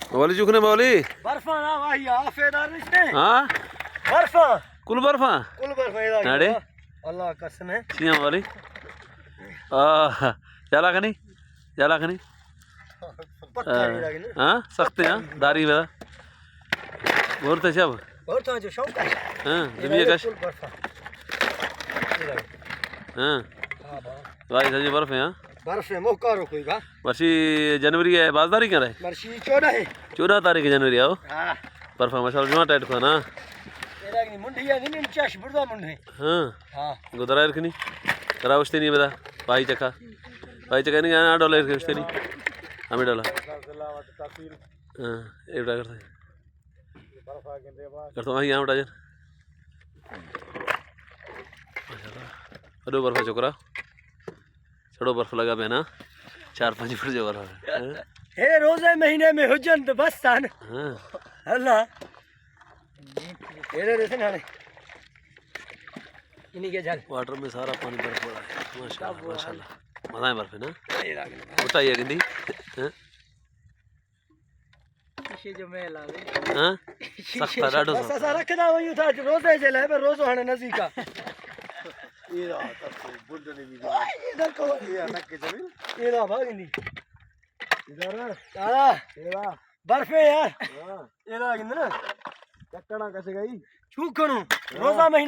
मौली चुकने मौली बर्फा ना वाही आफेदार निश्ते हाँ बर्फा कुल बर्फा कुल बर्फा इधर नाड़े अल्लाह कसम है सिया मौली जाला खनी पक्का नहीं लगे ना हाँ सख्त हैं दारी वाला और तो सब और तो जो शौक है हाँ जब ये कश कुल बर्फा हाँ भाई सजी बर्फ है हाँ बर्फ है मौका कोई का वर्षी जनवरी है बाजदारी क्या रहे वर्षी 14 है 14 तारीख जनवरी आओ हां बर्फा मसाला जुमा टाइट को ना एरा की मुंडी है नहीं चाश बुरदा मुंडे हाँ हां गुदरायर की नहीं करा उस्ते नहीं बता भाई चखा नहीं आना डॉलर के उस्ते नहीं हमें डाला हाँ एक उठा करते करता वहीं यहाँ उठा जन अरे बर्फ चोकरा छोड़ो बर्फ लगा बहना 4-5 फुट जो बर्फ हे रोजे महीने में हुजन तो बस सान हाँ अल्लाह एरे देसन हाने इन्हीं के जल वाटर में सारा पानी बर्फ पड़ा है माशाल्लाह माशाल्लाह मजा है बर्फ है ना होता ही है गिंदी हाँ शीशे जो मैं ला दे हाँ सख्त है डाडो बस ऐसा रखना वही था रोजे चला है पर रोजो हाने नजीका ये रहा तब बुल्डने भी इधर को ये अटक के जमीन ये रहा भागनी इधर तारा ये रहा बर्फ है यार हां ये रहा किंदर चक्कना कैसे गई छू करूं रोजा महीना